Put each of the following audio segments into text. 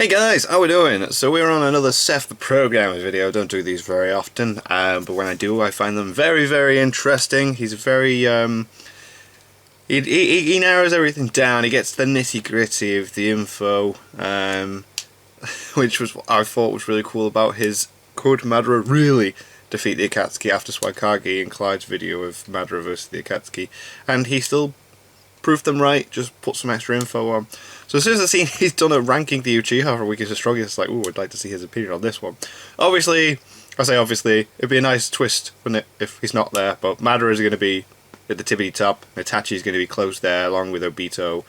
Hey guys, how we doing? So we're on another Seth the Programmer video. Don't do these very often, but when I do, I find them very, very interesting. He's very, he narrows everything down. He gets the nitty gritty of the info, which was what I thought was really cool about his could Madara really defeat the Akatsuki after Swaikage and Clyde's video of Madara versus the Akatsuki, and he still proved them right, just put some extra info on. So as soon as I seen he's done a ranking the Uchiha for weakest and strongest, it's like, ooh, I'd like to see his opinion on this one. Obviously, I say obviously, it'd be a nice twist, wouldn't it, if he's not there, but Madara is going to be at the tippity top, Itachi is going to be close there, along with Obito.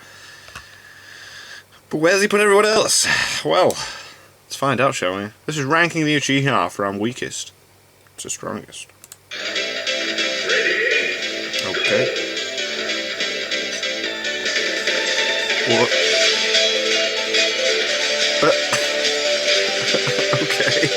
But where does he put everyone else? Well, let's find out, shall we? This is ranking the Uchiha from weakest to strongest. Okay. What? Okay.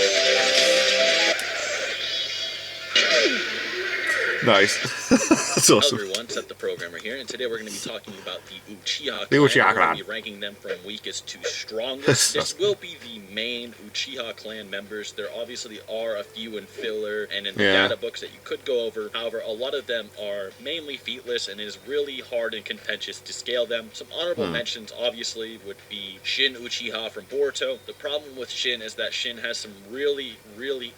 Nice. That's awesome. Hello everyone, Seth the Programmer here, and today we're going to be talking about the Uchiha clan. Uchiha We're going to be ranking them from weakest to strongest. This will be the main Uchiha clan members. There obviously are a few in filler and in the data books that you could go over. However, a lot of them are mainly featless, and it is really hard and contentious to scale them. Some honorable mentions obviously would be Shin Uchiha from Boruto. The problem with Shin is that Shin has some really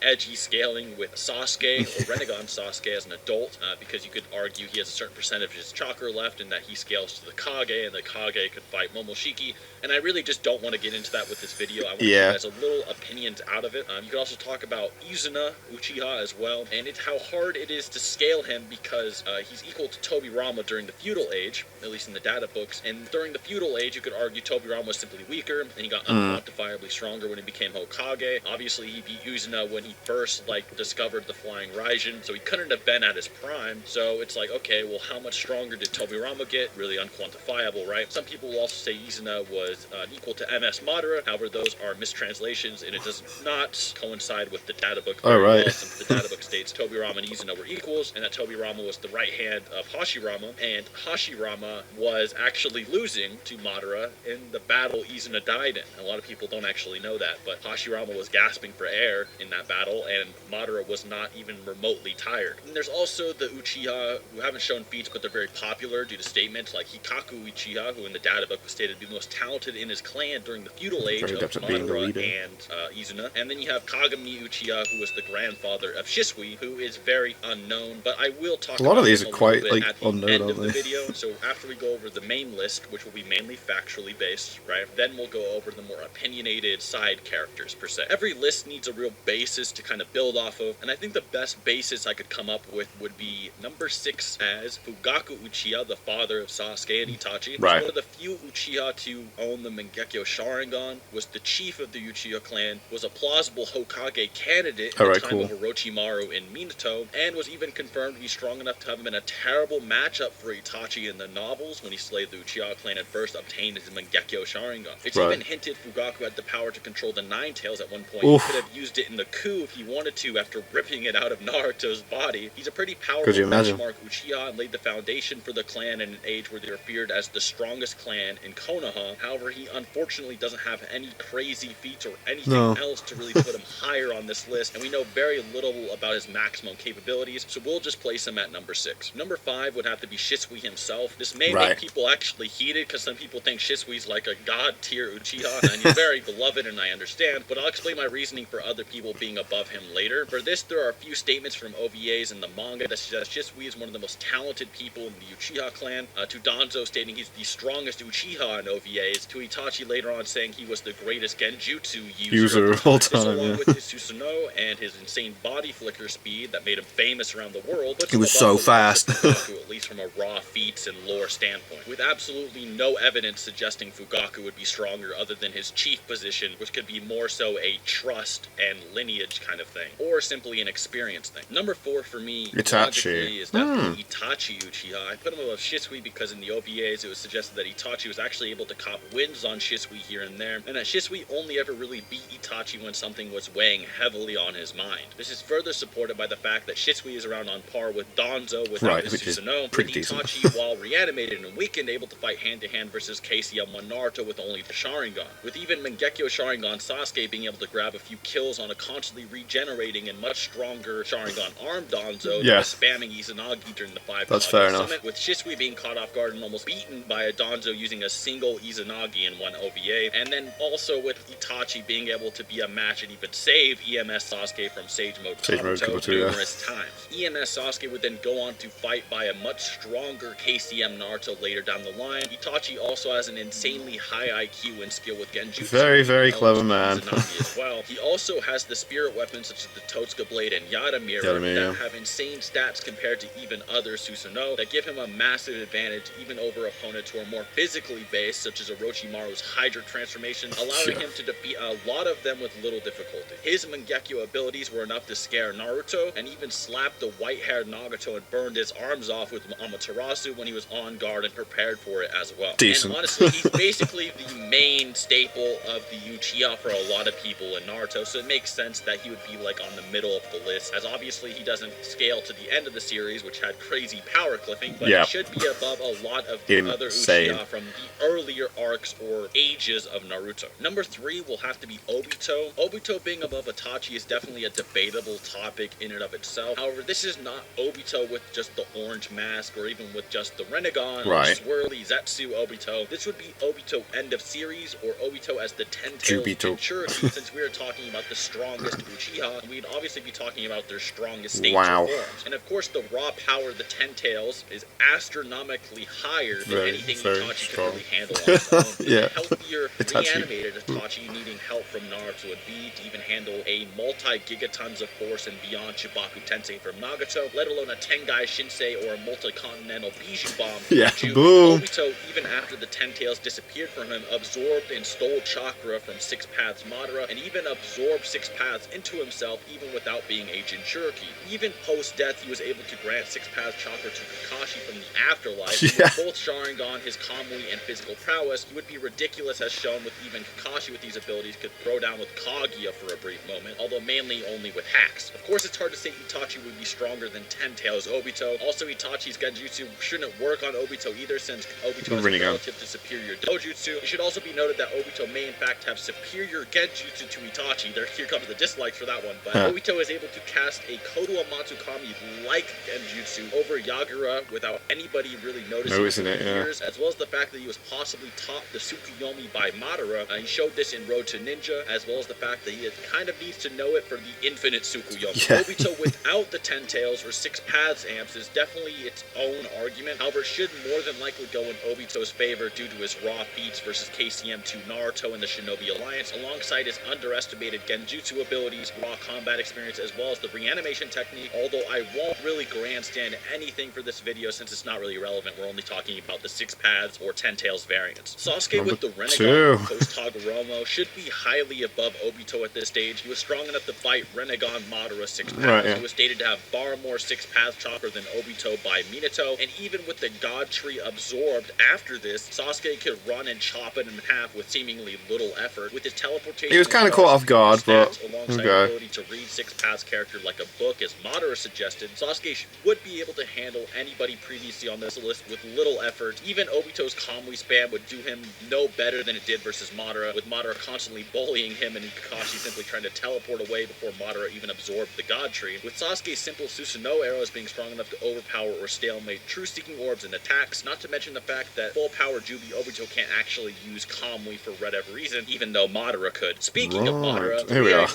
edgy scaling with Sasuke, or Renegon Sasuke as an adult, because you could argue he has a certain percentage of his chakra left and that he scales to the Kage, and the Kage could fight Momoshiki, and I really just don't want to get into that with this video. I want to give you guys a little opinions out of it. You could also talk about Izuna Uchiha as well, and how hard it is to scale him because he's equal to Tobirama during the feudal age, at least in the data books, and during the feudal age you could argue Tobirama was simply weaker, and he got unquantifiably stronger when he became Hokage. Obviously he beat Izuna when he first discovered the flying Raijin, so he couldn't have been at his prime. So it's like, okay, well, how much stronger did Tobirama get? Really unquantifiable, right? Some people will also say Izuna was equal to MS Madara. However, those are mistranslations, and it does not coincide with the data book very well, since the data book states Tobirama and Izuna were equals, and that Tobirama was the right hand of Hashirama, and Hashirama was actually losing to Madara in the battle Izuna died in. A lot of people don't actually know that, but Hashirama was gasping for air in that battle, and Madara was not even remotely tired. And there's also the Uchiha who haven't shown feats, but they're very popular due to statements like Hikaku Uchiha, who in the data book was stated to be the most talented in his clan during the feudal age of Madara and Izuna. And then you have Kagami Uchiha, who was the grandfather of Shisui, who is very unknown, but I will talk about of these are quite at the unknown, end of the video. So after we go over the main list, which will be mainly factually based, right, then we'll go over the more opinionated side characters per se. Every list needs a real basis to kind of build off of, and I think the best basis I could come up with would be number 6 as Fugaku Uchiha, the father of Sasuke and Itachi. Right. One of the few Uchiha to own the Mangekyo Sharingan, was the chief of the Uchiha clan, was a plausible Hokage candidate at the time of Orochimaru in Minato, and was even confirmed to be strong enough to have been a terrible matchup for Itachi in the novels when he slayed the Uchiha clan and first obtained his Mangekyo Sharingan. It's even hinted Fugaku had the power to control the Nine Tails at one point. He could have used it in the coup if he wanted to after ripping it out of Naruto's body. He's a pretty powerful benchmark Uchiha and laid the foundation for the clan in an age where they were feared as the strongest clan in Konoha. However, he unfortunately doesn't have any crazy feats or anything else to really put him higher on this list, and we know very little about his maximum capabilities, so we'll just place him at number 6. Number 5 would have to be Shisui himself. This may make people actually heated, because some people think Shisui's like a god-tier Uchiha, and he's very beloved, and I understand, but I'll explain my reasoning for other people being above him later. For this, there are a few statements from OVAs in the manga that suggest Shisui is one of the most talented people in the Uchiha clan, to Danzo stating he's the strongest Uchiha in OVAs, to Itachi later on saying he was the greatest Genjutsu user of all time. This, along with his Susanoo and his insane body flicker speed that made him famous around the world, but he was so fast, at least from a raw feats and lore standpoint, with absolutely no evidence suggesting Fugaku would be stronger other than his chief position, which could be more so a trust and lineage kind of thing, or simply an experience thing. Number 4 for me would chronologically is definitely Itachi Uchiha. I put him above Shisui because in the OVAs it was suggested that Itachi was actually able to cop wins on Shisui here and there, and that Shisui only ever really beat Itachi when something was weighing heavily on his mind. This is further supported by the fact that Shisui is around on par with Danzo without his Susanoo, with Itachi, while reanimated and weakened, able to fight hand-to-hand versus KCM1 Naruto with only the Sharingan, with even Mangekyo Sharingan Sasuke being able to grab a few kills on a constantly regenerating and much stronger Sharingan arm Danzo that was spamming Izanagi during the 5 Summit, with Shisui being caught off guard and almost beaten by a Danzo using a single Izanagi in one OVA, and then also with Itachi being able to be a match and even save EMS Sasuke from Sage Mode Kabuto numerous times. EMS Sasuke would then go on to fight by a much stronger KCM Naruto later down the line. Itachi also has an insanely high IQ and skill with Genjutsu. Very clever man. As well. He also has the spirit weapons such as the Totsuka Blade and Yada Mirror that have insane stats compared to even other Susanoo that give him a massive advantage even over opponents who are more physically based, such as Orochimaru's Hydra transformation, allowing him to defeat a lot of them with little difficulty. His Mangekyo abilities were enough to scare Naruto, and even slapped the white-haired Nagato and burned his arms off with Amaterasu when he was on guard and prepared for it as well. And honestly, he's basically the main staple of the Uchiha for a lot of people in Naruto, so it makes sense that he would be like on the middle of the list, as obviously he doesn't scale to the end of the series, which had crazy power clipping, but he should be above a lot of the other Uchiha from the earlier arcs or ages of Naruto. Number 3 will have to be Obito. Obito being above Itachi is definitely a debatable topic in and of itself. However, this is not Obito with just the orange mask or even with just the Rinnegan or swirly Zetsu Obito. This would be Obito end of series or Obito as the 10-tailed Jinchuriki, since we are talking about the strongest Uchiha, we'd obviously be talking about their strongest stage forms. And of course, the raw power of the 10 tails is astronomically higher than anything Itachi could really handle on his own. The healthier, reanimated Itachi needing help from Naruto would be to even handle a multi-gigatons of force and beyond Shibaku Tensei from Nagato, let alone a Tengai Shinsei or a multi-continental Bijou Bomb. Obito, even after the 10 tails disappeared from him, absorbed and stole chakra from Six Paths Madara, and even absorbed Six Paths into himself even without being a Jinchuriki. Even post-death, he was able to grant Six Paths chakra to Kakashi from the afterlife. With both Sharingan, his Kamui, and physical prowess, he would be ridiculous as shown with even Kakashi with these abilities could throw down with Kaguya for a brief moment, although mainly only with hacks. Of course, it's hard to say Itachi would be stronger than 10 tails Obito. Also, Itachi's Genjutsu shouldn't work on Obito either, since Obito has a relative to superior Dojutsu. It should also be noted that Obito may in fact have superior Genjutsu to Itachi. Here comes the dislikes for that one, but Obito is able to cast a Kodo Matsukami like Genjutsu over Yagura without anybody really noticing it for years, as well as the fact that he was possibly taught the Tsukuyomi by Madara. He showed this in Road to Ninja, as well as the fact that he kind of needs to know it for the infinite Tsukuyomi. Obito without the 10 tails or 6 paths amps is definitely its own argument. However, it should more than likely go in Obito's favor due to his raw feats versus KCM2 Naruto and the Shinobi Alliance, alongside his underestimated Genjutsu abilities, raw combat experience, as well as the reanimation technique, although I won't really grandstand anything for this video since it's not really relevant. We're only talking about the 6 paths or 10 tails variants. Sasuke with the Rinnegan post Hagoromo should be highly above Obito at this stage. He was strong enough to fight Rinnegan Madara 6 paths. He was stated to have far more 6 paths chakra than Obito by Minato, and even with the God Tree absorbed after this, Sasuke could run and chop it in half with seemingly little effort. With his teleportation, he was kind of caught off guard, but alongside the ability to read 6 paths character like a book, as Madara suggested, Sasuke would be able to handle anybody previously on this list with little effort. Even Obito's Kamui spam would do him no better than it did versus Madara, with Madara constantly bullying him and Kakashi simply trying to teleport away before Madara even absorbed the God Tree. With Sasuke's simple Susanoo arrows being strong enough to overpower or stalemate true Seeking Orbs and attacks, not to mention the fact that full power Jubi Obito can't actually use Kamui for whatever reason, even though Madara could. Speaking of Madara, here we are.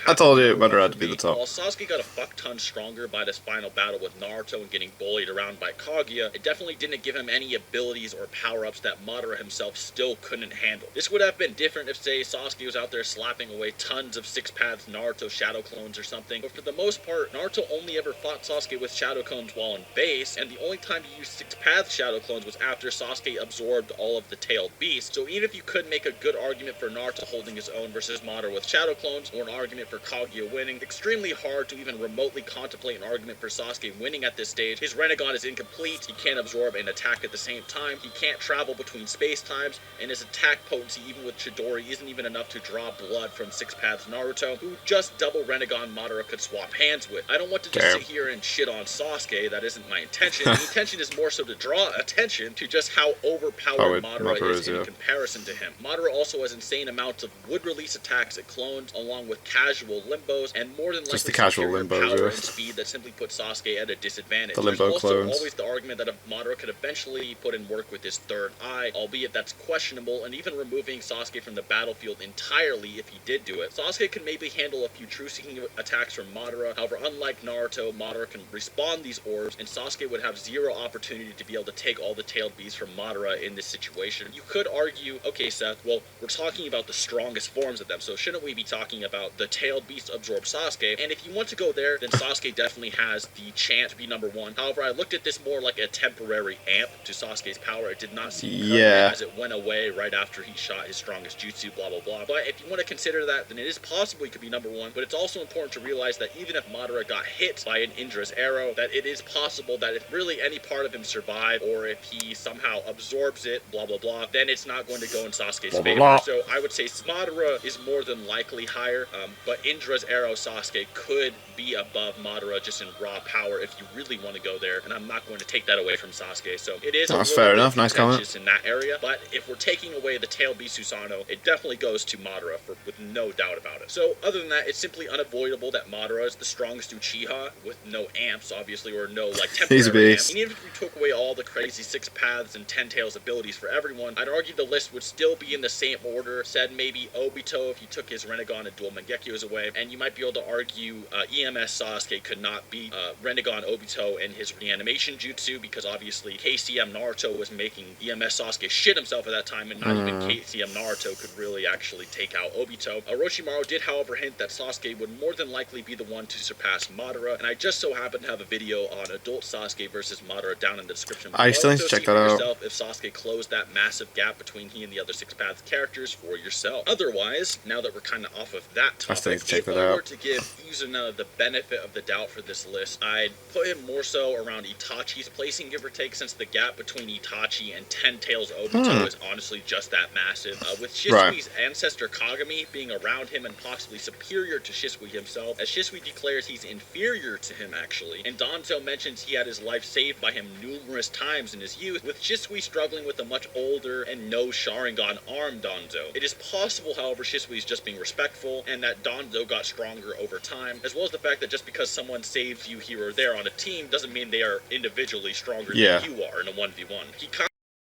I told you Madara had to be the top. While Sasuke got a fuck ton stronger by this final battle with Naruto and getting bullied around by Kaguya, it definitely didn't give him any abilities or power-ups that Madara himself still couldn't handle. This would have been different if, say, Sasuke was out there slapping away tons of 6 paths Naruto shadow clones or something, but for the most part, Naruto only ever fought Sasuke with shadow clones while in base, and the only time he used 6 paths shadow clones was after Sasuke absorbed all of the tailed beasts. So even if you could make a good argument for Naruto holding his own versus Madara with shadow clones, or an argument for Kaguya winning, it's extremely hard to even remotely contemplate an argument for Sasuke winning at this stage. His Rinnegan is incomplete, he can't absorb and attack at the same time, he can't travel between space times, and his attack potency even with Chidori isn't even enough to draw blood from Six Paths Naruto, who just double Rinnegan Madara could swap hands with. I don't want to just sit here and shit on Sasuke, that isn't my intention. The intention is more so to draw attention to just how overpowered Madara is in comparison to him. Madara also has insane amounts of wood release attacks it clones, along with casual limbos, and more than likely superior power and speed that simply put Sasuke at a disadvantage. There's also always the argument that Madara could eventually put in work with his third eye, albeit that's questionable, and even removing Sasuke from the battlefield entirely if he did do it. Sasuke can maybe handle a few true-seeking attacks from Madara, however unlike Naruto, Madara can respawn these orbs, and Sasuke would have zero opportunity to be able to take all the tailed beasts from Madara in this situation. You could argue, okay Seth, well we're talking about the strongest forms of them, so shouldn't we be talking about the tailed beast absorb Sasuke? And if you want to go there, then Sasuke definitely has the chance to be number one. However, I looked at this more like a temporary amp to Sasuke's power. It did not seem permanent as it went away right after he shot his strongest jutsu, blah blah blah. But if you want to consider that, then it is possible he could be number one, but it's also important to realize that even if Madara got hit by an Indra's arrow, that it is possible that if really any part of him survived, or if he somehow absorbs it, blah blah blah, then it's not going to go in Sasuke's favor. So I would say Madara is more than likely higher, but Indra's arrow Sasuke could be above Madara just in raw power if you really want to go there, and I'm not going to take that away from Sasuke. So it is fair enough, nice comment in that area, but if we're taking away the tail beast Susanoo, it definitely goes to Madara with no doubt about it. So other than that, it's simply unavoidable that Madara is the strongest Uchiha with no amps, obviously, or no like temporary amps. And even if we took away all the crazy Six Paths and Ten Tails abilities for everyone, I'd argue the list would still be in the same order. Said maybe Obito if you took his Rinnegan and dual Mangekyous away, and you might be able to argue EMS Sasuke could not beat Rinnegan Obito and his reanimation jutsu, because obviously KCM Naruto was making EMS Sasuke shit himself at that time, and not even KCM Naruto could really actually take out Obito. Orochimaru did however hint that Sasuke would more than likely be the one to surpass Madara, and I just so happen to have a video on adult Sasuke versus Madara down in the description below. I still need to check that out. If Sasuke closed that massive gap between he and the other Six Paths characters for yourself. Otherwise, now that we're kind of off of that topic, if I were to give Izuna the benefit of the doubt for this list, I'd put him more so around Itachi's placing, give or take, since the gap between Itachi and Ten Tails Obito is honestly just that massive. With Shisui's ancestor Kagami being around him and possibly superior to Shisui himself, as Shisui declares he's inferior to him actually, and Danzo mentions he had his life saved by him numerous times in his youth, with Shisui struggling with a much older and no Sharingan arm Danzo. It is possible, however, Shisui's just being respectful, and that Danzo got stronger over time, as well as the fact that just because someone saves you here or there on a team doesn't mean they are individually stronger than you are in a 1v1. He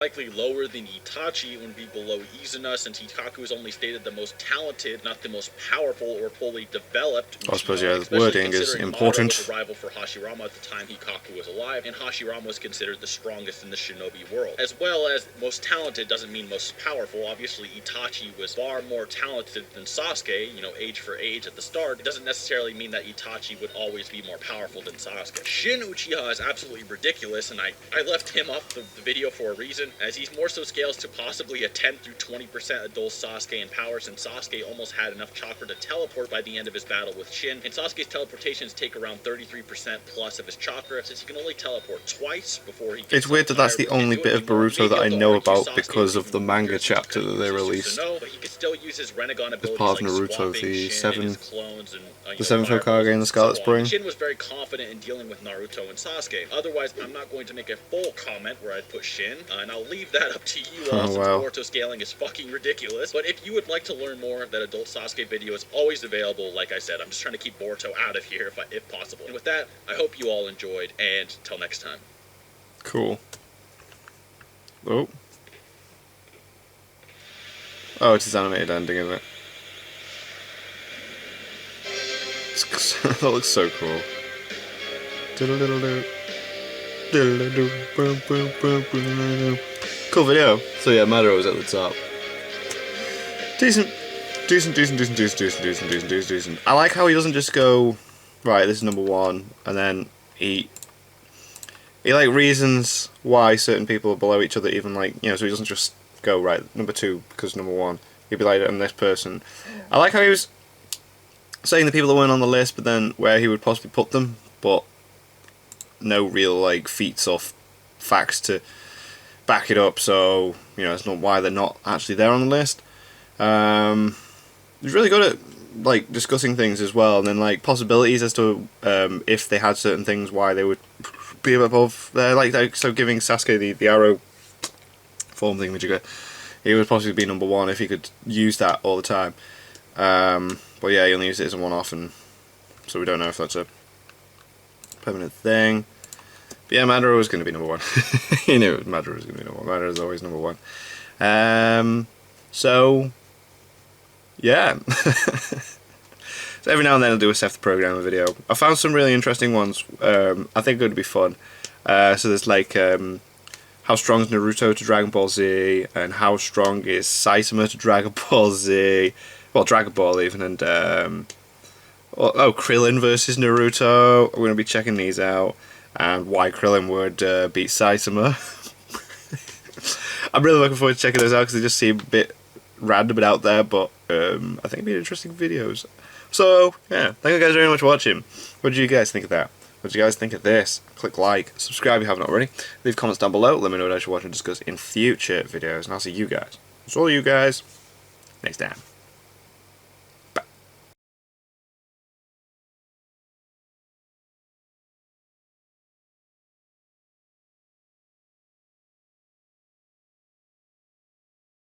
likely lower than Itachi would be below Izuna, since Hikaku is only stated the most talented, not the most powerful or fully developed Uchiha. I suppose, yeah, the wording is important. Madara was a rival for Hashirama at the time Hikaku was alive, and Hashirama was considered the strongest in the shinobi world. As well as most talented doesn't mean most powerful. Obviously, Itachi was far more talented than Sasuke, you know, age for age at the start. It doesn't necessarily mean that Itachi would always be more powerful than Sasuke. Shin Uchiha is absolutely ridiculous, and I left him off the video for a reason, as he's more so scales to possibly a 10 through 20% adult Sasuke in power, since Sasuke almost had enough chakra to teleport by the end of his battle with Shin, and Sasuke's teleportations take around 33% plus of his chakra, since he can only teleport twice before he gets It's weird that that's the only bit of Boruto that I know about because of the manga chapter that they released. But he could still use his Rinnegan abilities, as part of Naruto, the seventh Hokage and the Scarlet Spring. Shin was very confident in dealing with Naruto and Sasuke. Otherwise, I'm not going to make a full comment where I'd put Shin, and I'll leave that up to you all, since Boruto scaling is fucking ridiculous. But if you would like to learn more, that adult Sasuke video is always available. Like I said, I'm just trying to keep Boruto out of here if possible. And with that, I hope you all enjoyed, and till next time. Cool. Oh. Oh, it's his animated ending, isn't it? That looks so cool. Cool video. So yeah, Madara was at the top. Decent. I like how he doesn't just go, right, this is number one, and then he like reasons why certain people are below each other, even like, you know, so he doesn't just go, right, number two because number one. He'd be like, and this person. I like how he was saying the people that weren't on the list, but then where he would possibly put them, but no real like feats or facts to back it up, so you know, it's not why they're not actually there on the list. He's really good at like discussing things as well, and then like possibilities as to if they had certain things, why they would be above there. Like so, giving Sasuke the arrow form thingamajigger, he would possibly be number 1 if he could use that all the time. But yeah, he only used it as a one-off, and so we don't know if that's a permanent thing. But yeah, Madara was going to be number 1. He knew Madara was going to be number 1. Madara is always number 1. So yeah. So every now and then I'll do a Seth the Programmer video. I found some really interesting ones. I think it would be fun. So there's like how strong is Naruto to Dragon Ball Z, and how strong is Saitama to Dragon Ball Z, well, Dragon Ball even, and Krillin versus Naruto. We're going to be checking these out, and why Krillin would beat Saitama. I'm really looking forward to checking those out because they just seem a bit random and out there, but I think it'd be interesting videos. So yeah, thank you guys very much for watching. What did you guys think of that? What did you guys think of this? Click like, subscribe if you haven't already. Leave comments down below. Let me know what I should watch and discuss in future videos, and I'll see you guys. It's all you guys next time.